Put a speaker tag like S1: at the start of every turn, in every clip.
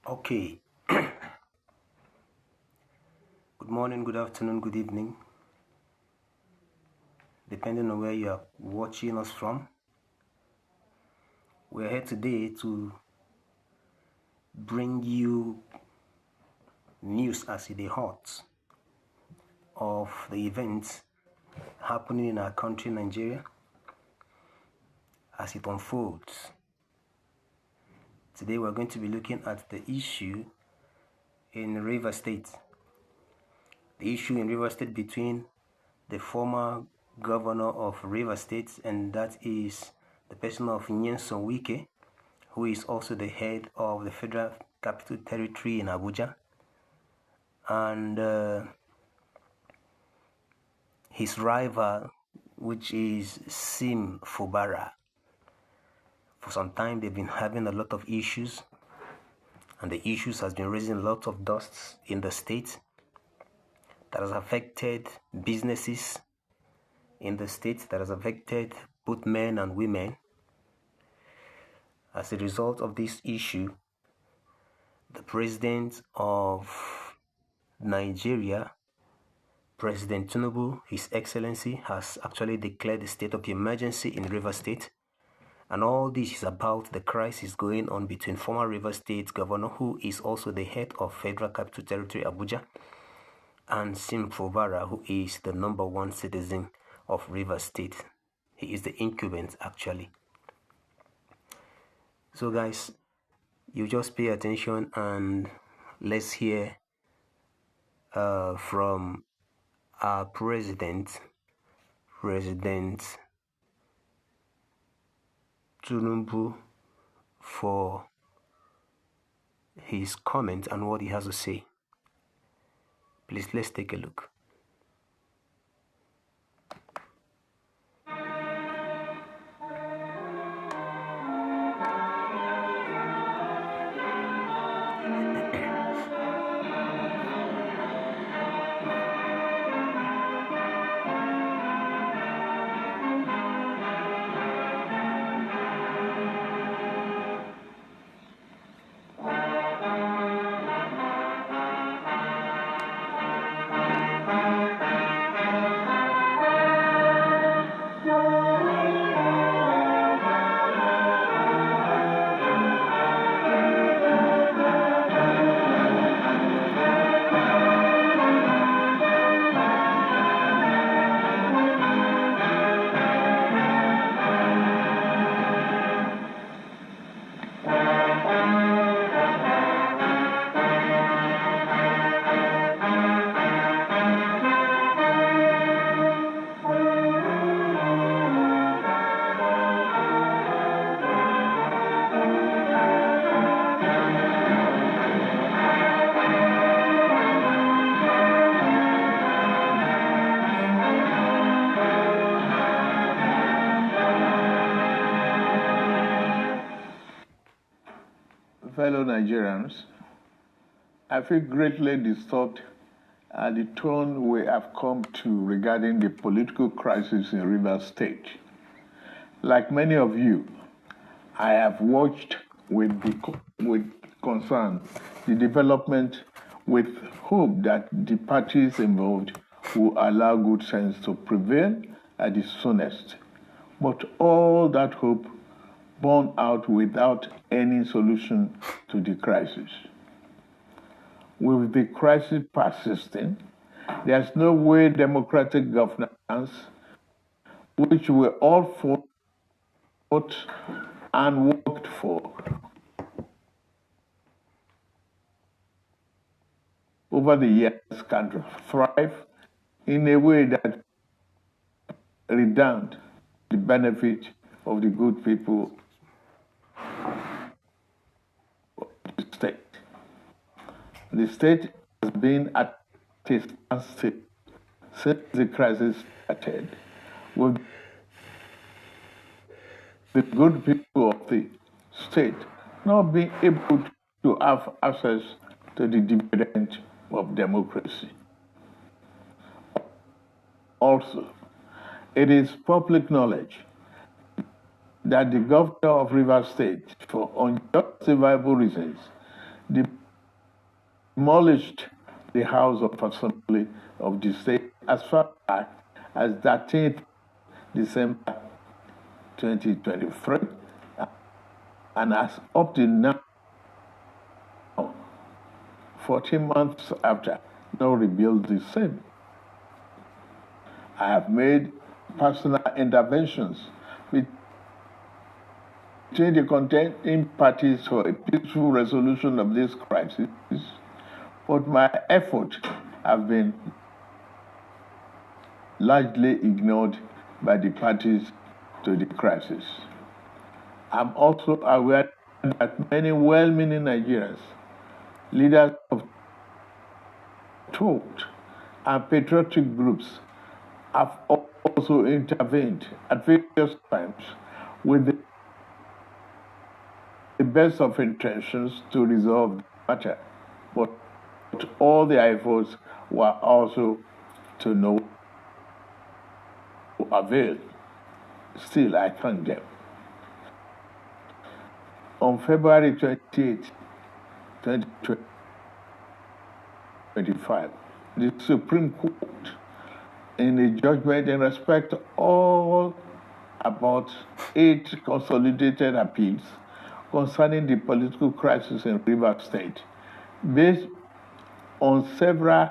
S1: Okay, good morning, good afternoon, good evening, depending on where you are watching us from. We're here today to bring you news as it is hot of the events happening in our country, Nigeria, as it unfolds. Today we're going to be looking at the issue in Rivers State. The issue in Rivers State between the former governor of Rivers State, and that is the person of Nyesom Wike, who is also the head of the Federal Capital Territory in Abuja, and his rival, which is Sim Fubara. For some time, they've been having a lot of issues, and the issues has been raising a lot of dust in the state that has affected businesses in the state, that has affected both men and women. As a result of this issue, the president of Nigeria, President Tinubu, His Excellency, has actually declared the state of emergency in Rivers State. And all this is about the crisis going on between former Rivers State governor, who is also the head of Federal Capital Territory, Abuja, and Sim Fubara, who is the number one citizen of Rivers State. He is the incumbent, actually. So guys, you just pay attention and let's hear from our President Tinubu, for his comment and what he has to say. Please, let's take a look.
S2: Fellow Nigerians, I feel greatly disturbed at the tone we have come to regarding the political crisis in Rivers State. Like many of you, I have watched with concern the development, with hope that the parties involved will allow good sense to prevail at the soonest. But all that hope borne out without any solution to the crisis. With the crisis persisting, there's no way democratic governance, which we all fought and worked for over the years, can thrive in a way that redound the benefit of the good people of the state. The state has been at a standstill since the crisis started, with the good people of the state not being able to have access to the dividend of democracy. Also, it is public knowledge that the governor of Rivers State, for unjustifiable reasons, demolished the House of Assembly of the state as far back as 13th December 2023, and as up to now, 14 months after, no rebuild the same. I have made personal interventions between the contending parties for a peaceful resolution of this crisis, but my efforts have been largely ignored by the parties to the crisis. I'm also aware that many well-meaning Nigerians, leaders of thought and patriotic groups have also intervened at various times with the best of intentions to resolve the matter, but all their efforts were also to no avail. Still, I thank them. On February 28, 2025, the Supreme Court, in a judgment in respect to all about 8 consolidated appeals concerning the political crisis in Rivers State, based on several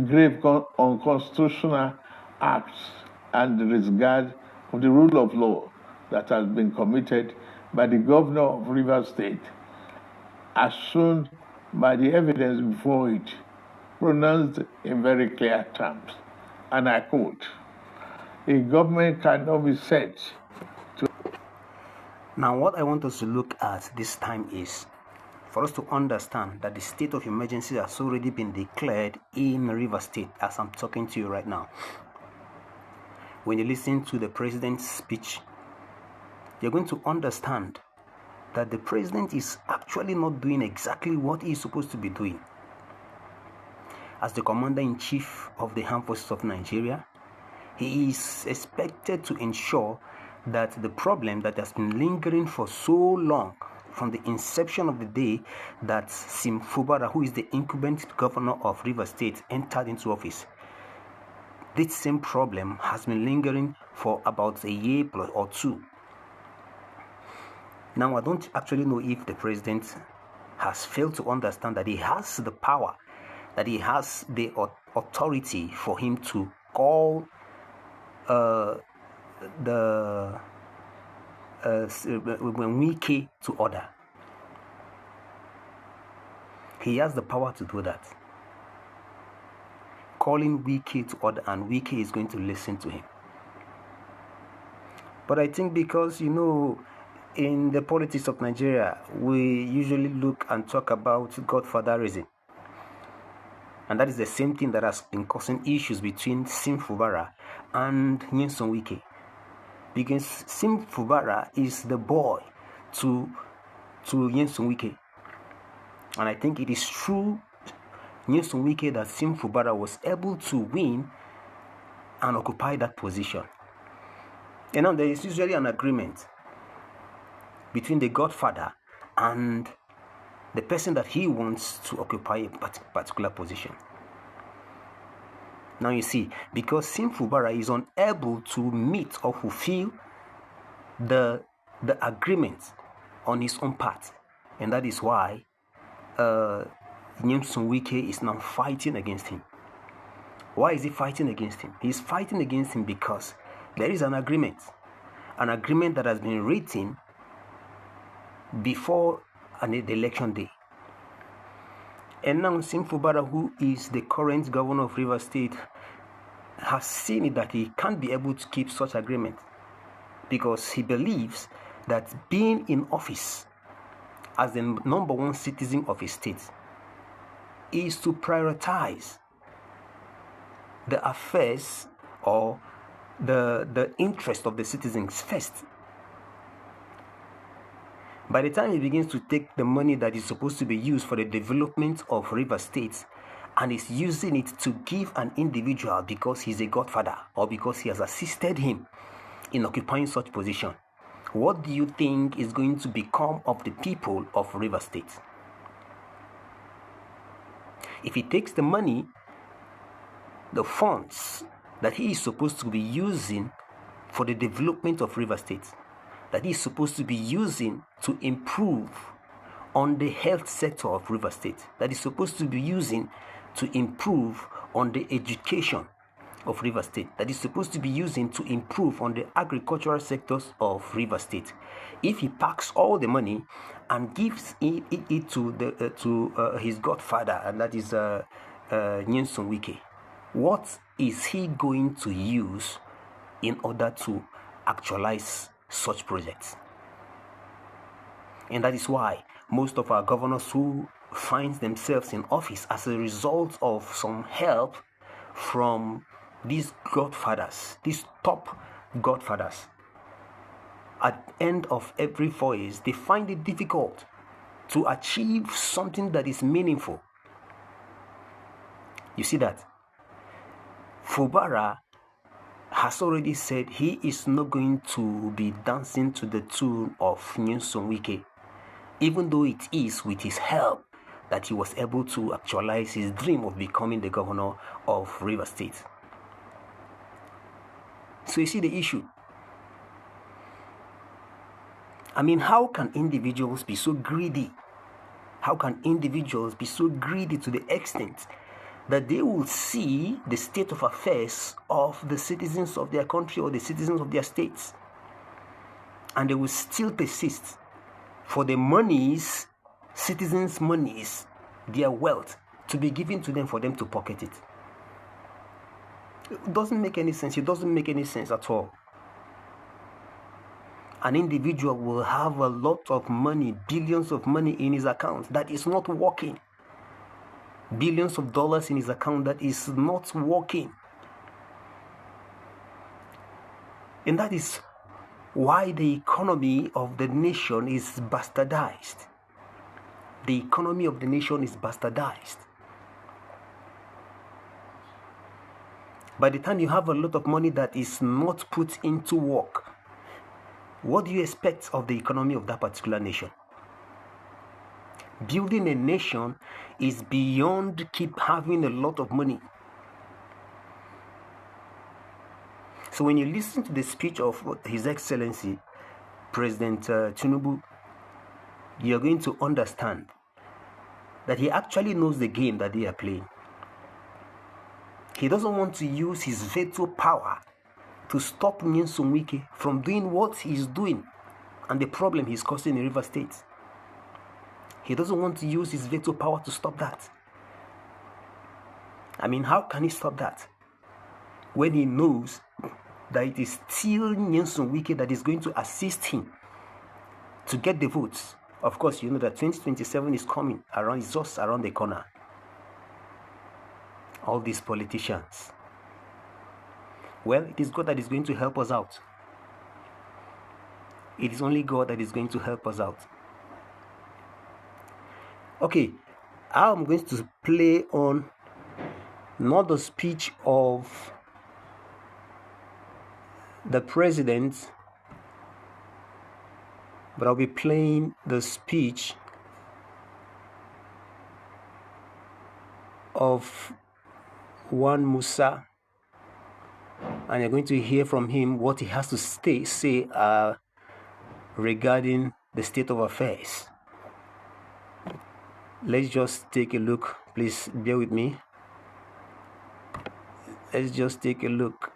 S2: grave unconstitutional acts and the disregard of the rule of law that has been committed by the governor of Rivers State, as shown by the evidence before it, pronounced in very clear terms. And I quote, "A government cannot be said to..."
S1: Now, what I want us to look at this time is for us to understand that the state of emergency has already been declared in Rivers State as I'm talking to you right now. When you listen to the president's speech, you're going to understand that the president is actually not doing exactly what he's supposed to be doing. As the commander-in-chief of the Armed Forces of Nigeria, he is expected to ensure that the problem that has been lingering for so long, from the inception of the day that Sim Fubara, who is the incumbent governor of Rivers State, entered into office, this same problem has been lingering for about a year plus or two. Now, I don't actually know if the president has failed to understand that he has the power, that he has the authority for him to call Wike to order. He has the power to do that. Calling Wike to order, and Wike is going to listen to him. But I think because, in the politics of Nigeria, we usually look and talk about godfatherism. And that is the same thing that has been causing issues between Sim Fubara and Nyesom Wike. Because Sim Fubara is the boy to Nyesom Wike. And I think it is through Nyesom Wike that Sim Fubara was able to win and occupy that position. And now there is usually an agreement between the godfather and the person that he wants to occupy a particular position. Now you see, because Sim Fubara is unable to meet or fulfill the agreement on his own part, and that is why Nyesom Wike is now fighting against him. Why is he fighting against him? He's fighting against him because there is an agreement that has been written before the election day. And now Sim Fubara, who is the current governor of Rivers State, has seen it that he can't be able to keep such agreement, because he believes that being in office as the number one citizen of his state is to prioritize the affairs or the interest of the citizens first. By the time he begins to take the money that is supposed to be used for the development of Rivers State and is using it to give an individual because he's a godfather or because he has assisted him in occupying such position, what do you think is going to become of the people of Rivers State? if he takes the money, the funds that he is supposed to be using for the development of Rivers State, that he is supposed to be using to improve on the health sector of Rivers State, that is supposed to be using to improve on the education of Rivers State, that is supposed to be using to improve on the agricultural sectors of Rivers State, if he packs all the money and gives it to his godfather, and that is Nyesom Wike, what is he going to use in order to actualize such projects? And that is why most of our governors who find themselves in office as a result of some help from these godfathers, these top godfathers, at the end of every 4 years, they find it difficult to achieve something that is meaningful. You see that? Fubara has already said he is not going to be dancing to the tune of Nyesom Wike, even though it is with his help that he was able to actualize his dream of becoming the governor of Rivers State. So you see the issue. I mean, how can individuals be so greedy? How can individuals be so greedy to the extent that they will see the state of affairs of the citizens of their country or the citizens of their states, and they will still persist for the monies, citizens' monies, their wealth, to be given to them for them to pocket it? It doesn't make any sense. It doesn't make any sense at all. An individual will have a lot of money, billions of money in his account that is not working. Billions of dollars in his account that is not working. And that is why the economy of the nation is bastardized. The economy of the nation is bastardized. By the time you have a lot of money that is not put into work, what do you expect of the economy of that particular nation? Building a nation is beyond keep having a lot of money. So when you listen to the speech of His Excellency President Tinubu, you're going to understand that he actually knows the game that they are playing. He doesn't want to use his veto power to stop Nyesom Wike from doing what he's doing and the problem he's causing in Rivers State. He doesn't want to use his veto power to stop that. I mean, how can he stop that when he knows that it is still Nyesom Wike that is going to assist him to get the votes? Of course, you know that 2027 is coming around, it's just around the corner. All these politicians. Well, it is God that is going to help us out. It is only God that is going to help us out. Okay, I'm going to play on not the speech of the president, but I'll be playing the speech of Wan Musa, and you're going to hear from him what he has to say regarding the state of affairs. Let's just take a look. Please bear with me. Let's just take a look.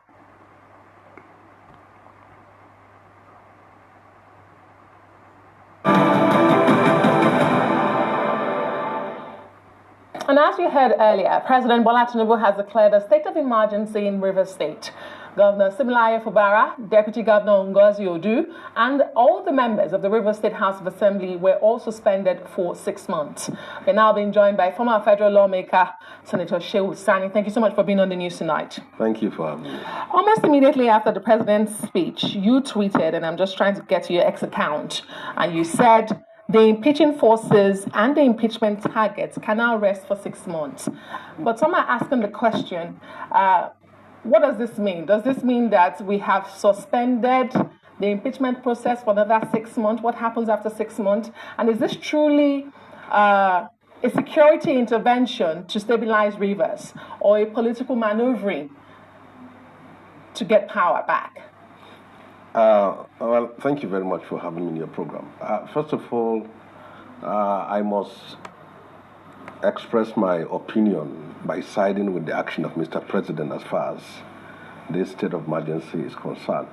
S3: And as you heard earlier, President Bola Tinubu has declared a state of emergency in Rivers State. Governor Similaye Fubara, Deputy Governor Ngozi Odu, and all the members of the Rivers State House of Assembly were all suspended for 6 months. We're now being joined by former federal lawmaker, Senator Shehu Sani. Thank you so much for being on the news tonight.
S4: Thank you for having me.
S3: Almost immediately after the president's speech, you tweeted, and I'm just trying to get to your X account, and you said, the impeaching forces and the impeachment targets can now rest for 6 months. But some are asking the question, what does this mean? Does this mean that we have suspended the impeachment process for another 6 months? What happens after 6 months? And is this truly a security intervention to stabilize Rivers or a political maneuvering to get power back?
S4: Well, thank you very much for having me in your program. First of all, I must express my opinion by siding with the action of Mr. President as far as this state of emergency is concerned.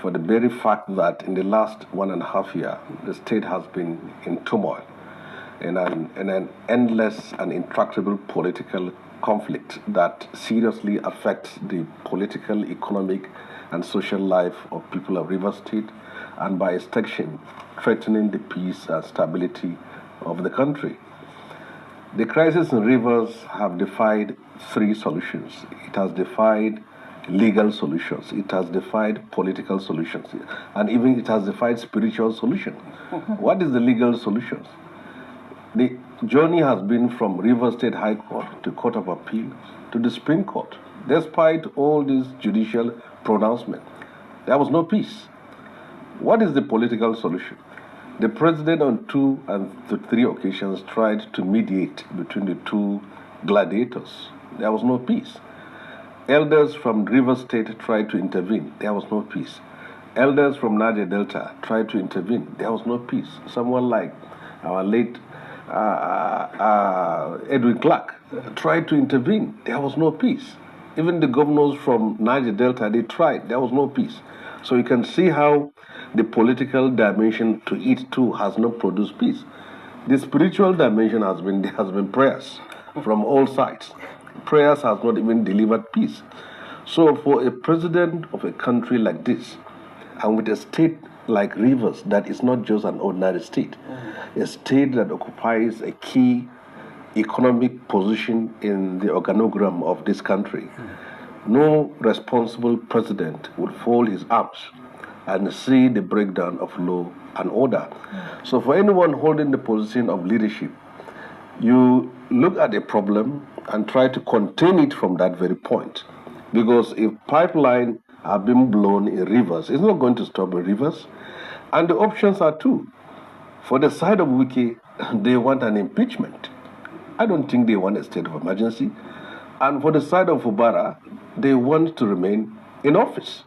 S4: For the very fact that in the last 1.5 years, the state has been in turmoil, in an endless and intractable political conflict that seriously affects the political, economic, and social life of people of Rivers State, and by extension, threatening the peace and stability of the country. The crisis in Rivers have defied 3 solutions. It has defied legal solutions, it has defied political solutions, and even it has defied spiritual solutions. What is the legal solutions? The journey has been from Rivers State High Court to Court of Appeal to the Supreme Court. Despite all these judicial pronouncements, there was no peace. What is the political solution? The president on 2 and 3 occasions tried to mediate between the 2 gladiators. There was no peace. Elders from Rivers State tried to intervene. There was no peace. Elders from Niger Delta tried to intervene. There was no peace. Someone like our late Edwin Clark tried to intervene. There was no peace. Even the governors from Niger Delta, they tried. There was no peace. So you can see how the political dimension to it too has not produced peace. The spiritual dimension has been prayers from all sides. Prayers has not even delivered peace. So for a president of a country like this, and with a state like Rivers that is not just an ordinary state, a state that occupies a key economic position in the organogram of this country, no responsible president would fold his arms and see the breakdown of law and order. So for anyone holding the position of leadership, you look at a problem and try to contain it from that very point. Because if pipeline are being blown in Rivers, it's not going to stop in Rivers. And the options are 2. For the side of Wiki, they want an impeachment. I don't think they want a state of emergency. And for the side of Fubara, they want to remain in office.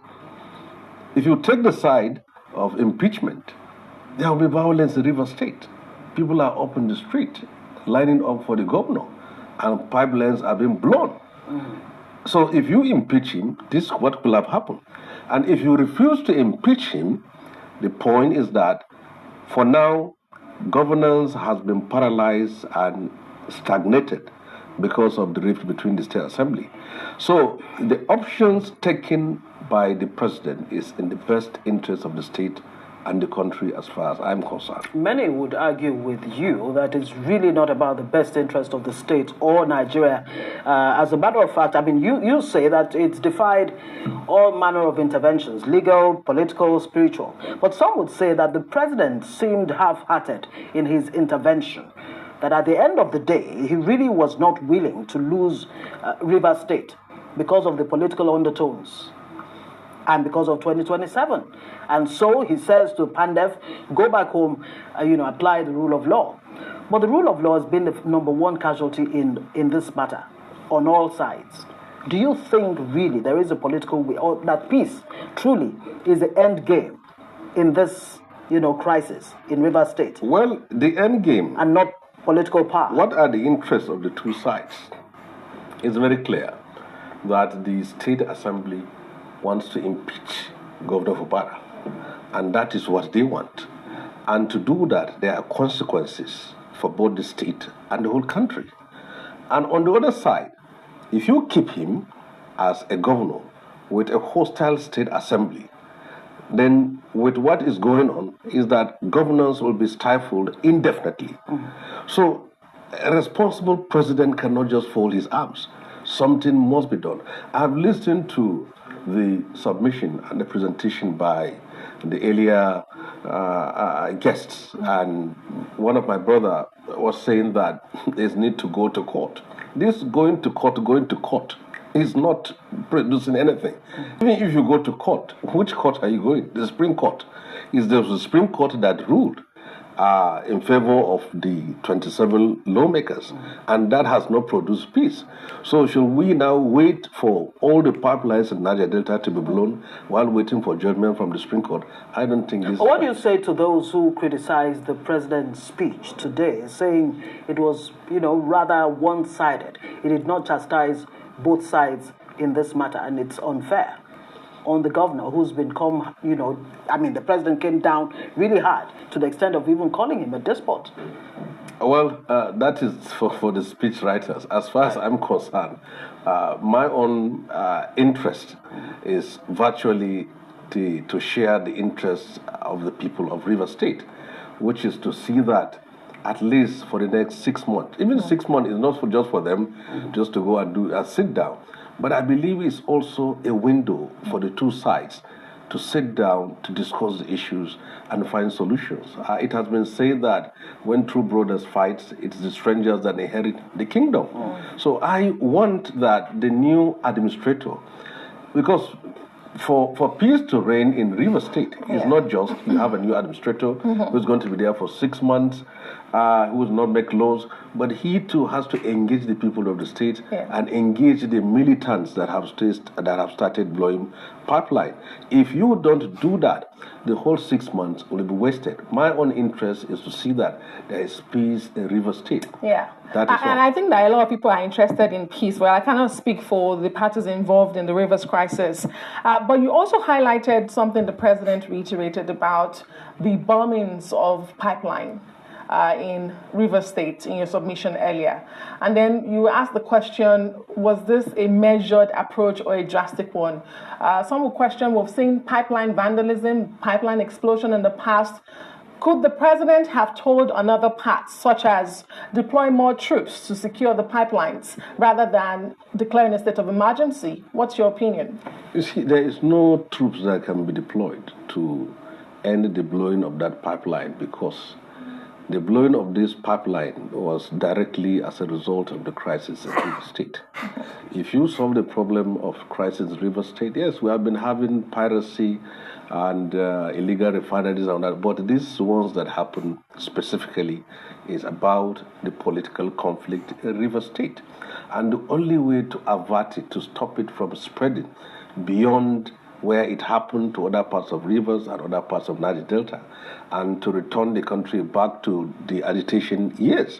S4: If you take the side of impeachment, there will be violence in Rivers State. People are up in the street, lining up for the governor, and pipelines are being blown. So if you impeach him, this is what will have happened. And if you refuse to impeach him, the point is that for now, governance has been paralyzed and stagnated because of the rift between the state assembly. So the options taken by the president is in the best interest of the state and the country as far as I'm concerned.
S5: Many would argue with you that it's really not about the best interest of the state or Nigeria. As a matter of fact, I mean, you say that it's defied all manner of interventions, legal, political, spiritual. But some would say that the president seemed half-hearted in his intervention, that at the end of the day, he really was not willing to lose Rivers State because of the political undertones and because of 2027. And so he says to Pandef, go back home, apply the rule of law. But the rule of law has been the number 1 casualty in this matter on all sides. Do you think really there is a political way, or that peace truly is the end game in this, crisis in Rivers State?
S4: Well, the end game,
S5: and not political power.
S4: What are the interests of the 2 sides? It's very clear that the State Assembly wants to impeach Governor Fubara, and that is what they want. And to do that, there are consequences for both the state and the whole country. And on the other side, if you keep him as a governor with a hostile state assembly, then with what is going on is that governance will be stifled indefinitely. So a responsible president cannot just fold his arms. Something must be done. I've listened to the submission and the presentation by the earlier guests, and one of my brother was saying that there's need to go to court. This going to court is not producing anything. Even if you go to court, which court are you going? The Supreme Court. Is the Supreme Court that ruled in favor of the 27 lawmakers, and that has not produced peace. So should we now wait for all the pipelines in Niger Delta to be blown while waiting for judgment from the Supreme Court? I don't think this.
S5: What do you say to those who criticize the president's speech today, saying it was, rather one-sided? It did not chastise both sides in this matter, and it's unfair on the governor, who's become, the president came down really hard to the extent of even calling him a despot.
S4: Well, that is for the speech writers. As far as I'm concerned, my own interest is virtually to share the interests of the people of Rivers State, which is to see that at least for the next 6 months, even 6 months is not just for them just to go and sit down. But I believe it's also a window for the two sides to sit down to discuss the issues and find solutions. It has been said that when two brothers fight, it's the strangers that inherit the kingdom. So I want that the new administrator, because for peace to reign in Rivers State, it's not just you have a new administrator who's going to be there for 6 months, who will not make laws, but he too has to engage the people of the state and engage the militants that have started blowing pipeline. If you don't do that, the whole 6 months will be wasted. My own interest is to see that there is peace in Rivers State.
S3: Yeah.
S4: That is
S3: and I think that a lot of people are interested in peace. Well, I cannot speak for the parties involved in the Rivers crisis. But you also highlighted something the president reiterated about the bombings of pipeline in Rivers State in your submission earlier. And then you asked the question, was this a measured approach or a drastic one? Some will question, we've seen pipeline vandalism, pipeline explosion in the past. Could the president have told another part, such as deploy more troops to secure the pipelines rather than declaring a state of emergency? What's your opinion?
S4: You see, there is no troops that can be deployed to end the blowing of that pipeline, because the blowing of this pipeline was directly as a result of the crisis in Rivers State. If you solve the problem of crisis in Rivers State, yes, we have been having piracy and illegal refineries and that, but these ones that happen specifically is about the political conflict in Rivers State. And the only way to avert it, to stop it from spreading beyond where it happened to other parts of rivers and other parts of Niger Delta, and to return the country back to the agitation years,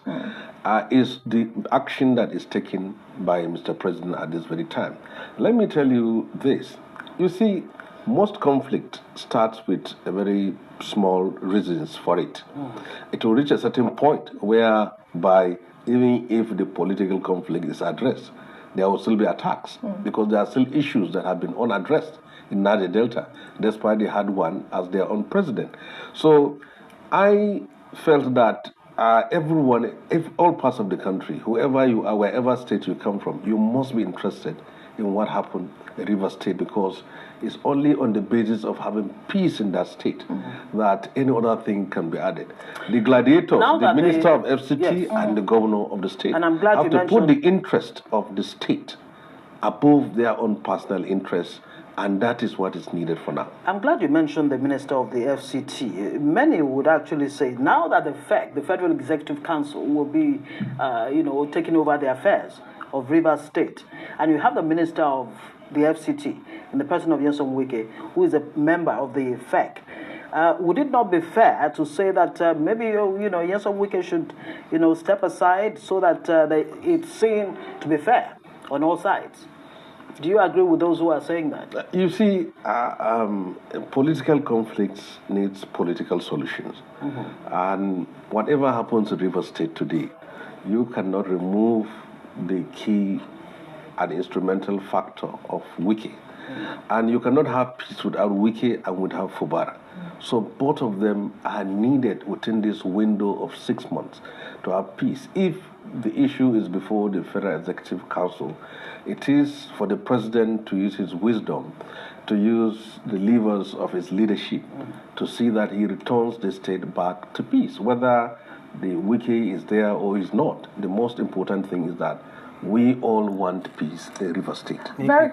S4: is the action that is taken by Mr. President at this very time. Let me tell you this. You see, most conflict starts with a very small reasons for it. It will reach a certain point whereby even if the political conflict is addressed, there will still be attacks because there are still issues that have been unaddressed in Niger Delta, despite they had one as their own president. So I felt that everyone, if all parts of the country, whoever you are, wherever state you come from, you must be interested in what happened in Rivers State, because it's only on the basis of having peace in that state that any other thing can be added. The gladiators, the minister of FCT and the governor of the state
S5: and I'm glad
S4: have
S5: you
S4: to put the interest of the state above their own personal interests, and that is what is needed for now.
S5: I'm glad you mentioned the minister of the FCT. Many would actually say now that the FEC, the Federal Executive Council, will be, taking over the affairs of Rivers State, and you have the minister of the FCT in the person of Nyesom Wike, who is a member of the FEC. Would it not be fair to say that maybe Nyesom Wike should step aside so that it's seen to be fair on all sides? Do you agree with those who are saying that?
S4: You see, political conflicts needs political solutions. And whatever happens in Rivers State today, you cannot remove the key and instrumental factor of Wike. And you cannot have peace without Wike and without Fubara. So both of them are needed within this window of 6 months to have peace. If the issue is before the Federal Executive Council, it is for the president to use his wisdom, to use the levers of his leadership to see that he returns the state back to peace. Whether the Wike is there or is not, the most important thing is that we all want peace in Rivers State.
S3: Very